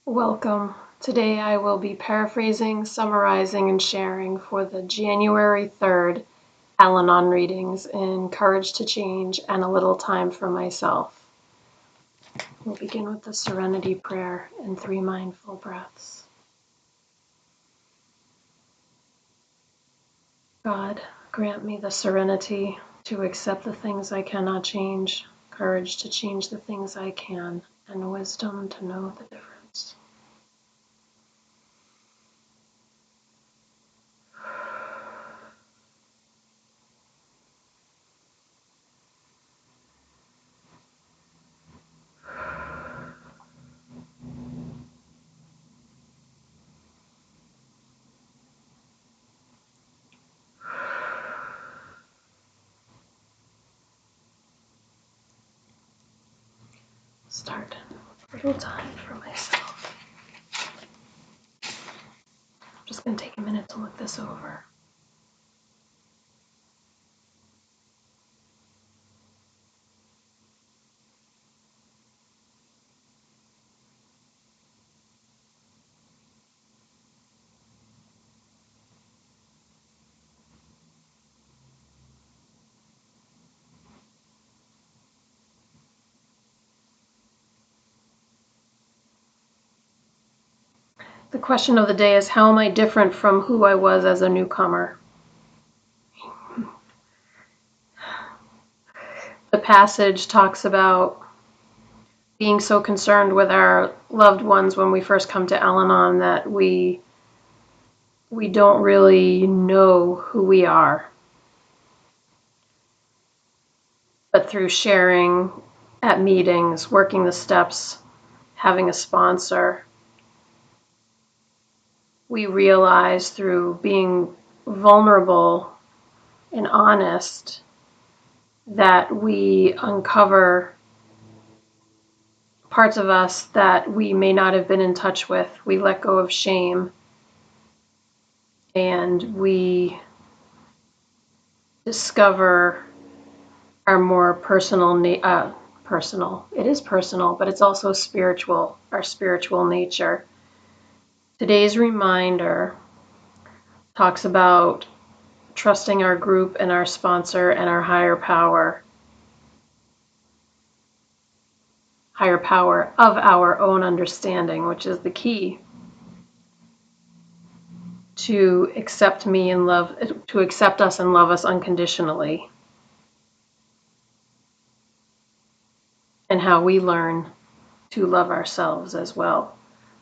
Welcome. Today I will be paraphrasing, summarizing, and sharing for the January 3rd Al-Anon readings in Courage to Change and a Little Time for Myself. We'll begin with the Serenity Prayer and 3 mindful breaths. God, grant me the serenity to accept the things I cannot change, courage to change the things I can, and wisdom to know the difference. Start a little time for myself. I'm just going to take a minute to look this over. The question of the day is, how am I different from who I was as a newcomer? The passage talks about being so concerned with our loved ones when we first come to Al-Anon that we don't really know who we are. But through sharing at meetings, working the steps, having a sponsor, we realize through being vulnerable and honest that we uncover parts of us that we may not have been in touch with. We let go of shame and we discover our more personal, it is personal, but it's also spiritual, our spiritual nature. Today's reminder talks about trusting our group and our sponsor and our higher power of our own understanding, which is the key to accept me and love, to accept us and love us unconditionally, and how we learn to love ourselves as well.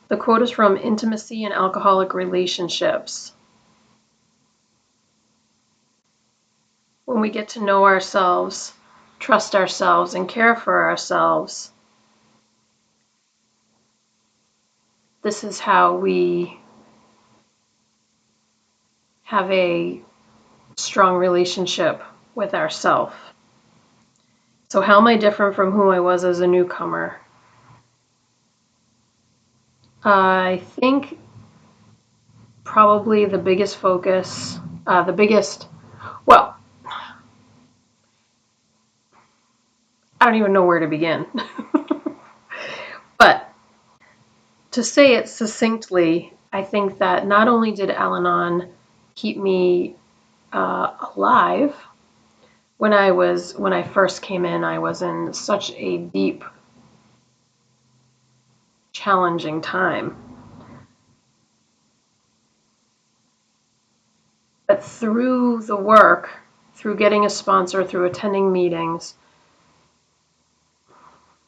The quote is from Intimacy in Alcoholic Relationships. When we get to know ourselves, trust ourselves, and care for ourselves, this is how we have a strong relationship with ourselves. So how am I different from who I was as a newcomer? I think probably the biggest focus, well, I don't even know where to begin. But to say it succinctly, I think that not only did Al-Anon keep me alive, when I first came in, I was in such a deep, challenging time. But through the work, through getting a sponsor, through attending meetings,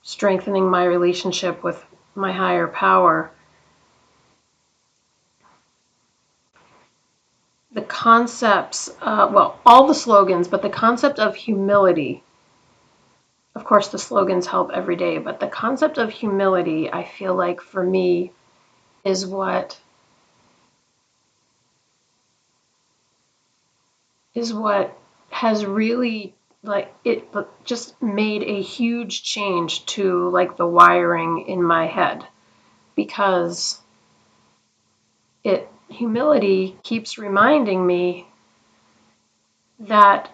strengthening my relationship with my higher power, the concepts, all the slogans, but the concept of humility, of course the slogans help every day, but the concept of humility, I feel like for me, is what has really, it just made a huge change to the wiring in my head, because humility keeps reminding me that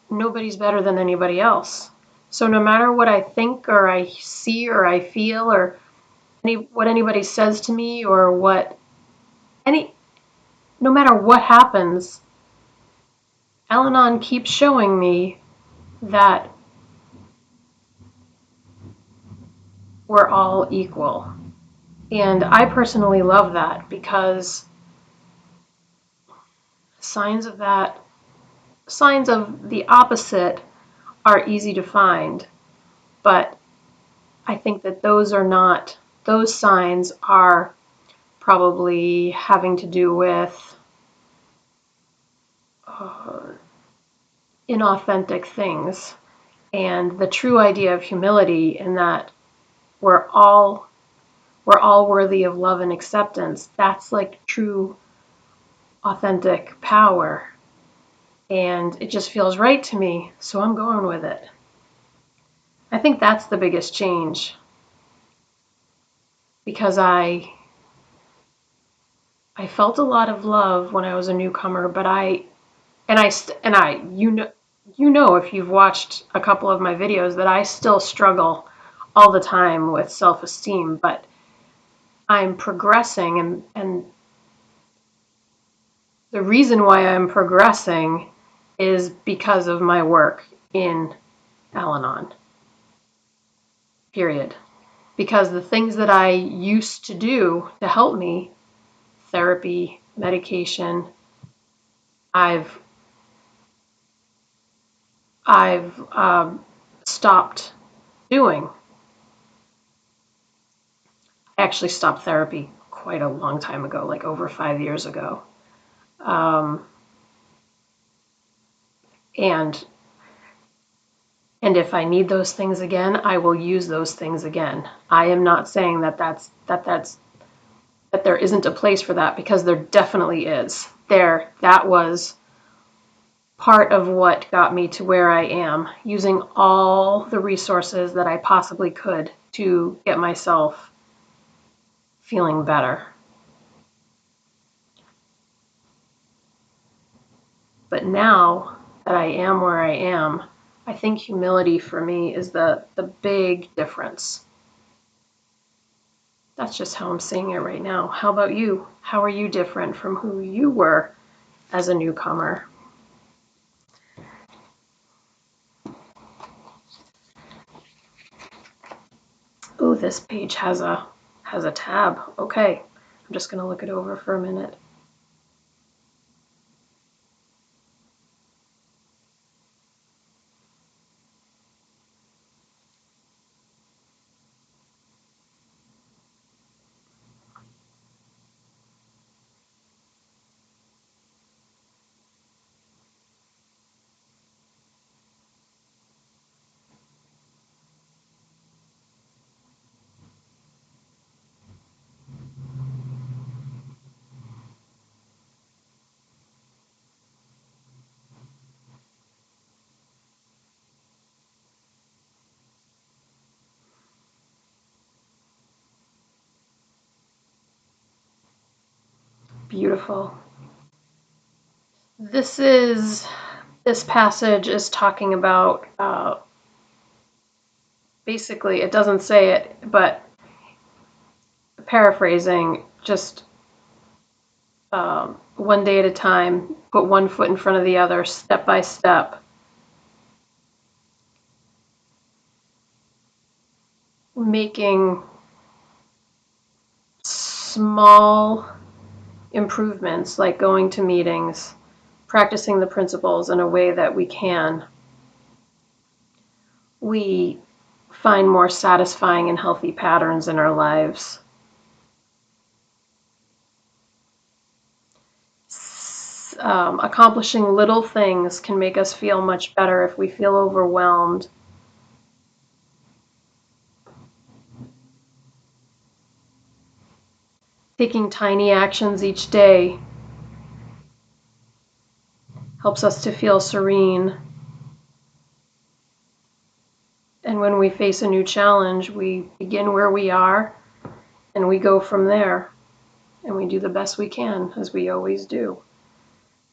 nobody's better than anybody else. So no matter what I think or I see or I feel, or what anybody says to me or no matter what happens, Al-Anon keeps showing me that we're all equal. And I personally love that because signs of the opposite are easy to find. But I think that those signs are probably having to do with inauthentic things. And the true idea of humility in that we're all worthy of love and acceptance. That's like true authentic power. And it just feels right to me, so I'm going with it. I think that's the biggest change because I felt a lot of love when I was a newcomer, but you know if you've watched a couple of my videos that I still struggle all the time with self-esteem, but I'm progressing, and the reason why I'm progressing is because of my work in Al-Anon. Period. Because the things that I used to do to help me, therapy, medication, I've stopped doing. I actually stopped therapy quite a long time ago, like over 5 years ago. Um, and and if I need those things again, I will use those things again. I am not saying that there isn't a place for that, because there definitely is. That was part of what got me to where I am, using all the resources that I possibly could to get myself feeling better. But now that I am where I am, I think humility for me is the big difference. That's just how I'm seeing it right now. How about you? How are you different from who you were as a newcomer? Ooh, this page has a tab. Okay, I'm just gonna look it over for a minute. Beautiful. This passage is talking about, basically, it doesn't say it, but paraphrasing, just one day at a time, put one foot in front of the other, step by step, making small improvements like going to meetings, practicing the principles in a way that we find more satisfying and healthy patterns in our lives. Accomplishing little things can make us feel much better if we feel overwhelmed. Taking tiny actions each day helps us to feel serene. And when we face a new challenge, we begin where we are and we go from there. And we do the best we can, as we always do.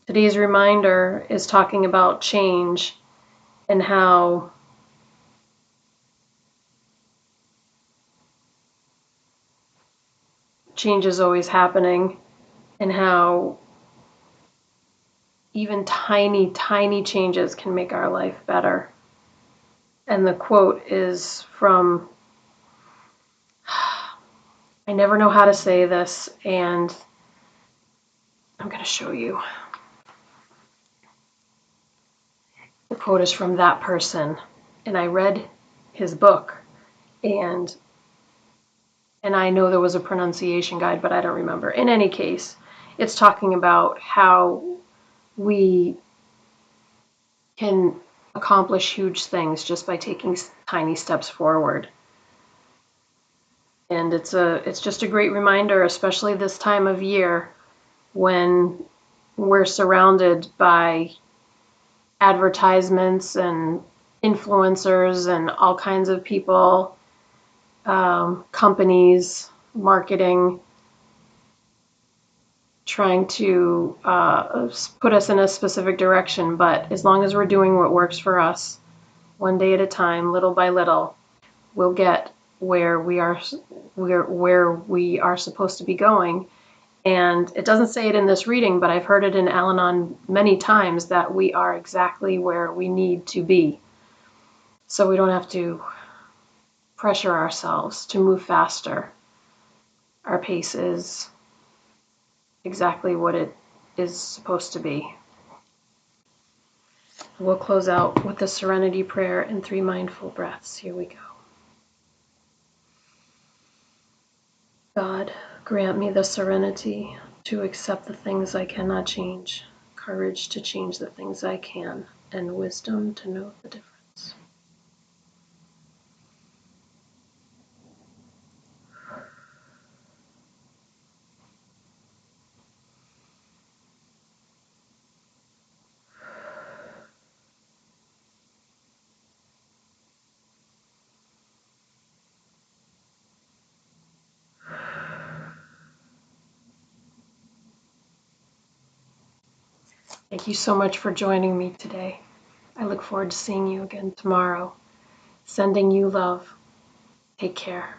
Today's reminder is talking about change and how change is always happening and how even tiny, tiny changes can make our life better. And the quote is from, I never know how to say this, and I'm going to show you. The quote is from that person, and I read his book, and I know there was a pronunciation guide, but I don't remember. In any case, it's talking about how we can accomplish huge things just by taking tiny steps forward. And it's just a great reminder, especially this time of year when we're surrounded by advertisements and influencers and all kinds of people, companies, marketing, trying to put us in a specific direction. But as long as we're doing what works for us, one day at a time, little by little, we'll get where we are supposed to be going. And it doesn't say it in this reading, but I've heard it in Al-Anon many times that we are exactly where we need to be. So we don't have to pressure ourselves to move faster. Our pace is exactly what it is supposed to be. We'll close out with the Serenity Prayer and 3 mindful breaths. Here we go. God, grant me the serenity to accept the things I cannot change, courage to change the things I can, and wisdom to know the difference. Thank you so much for joining me today. I look forward to seeing you again tomorrow. Sending you love. Take care.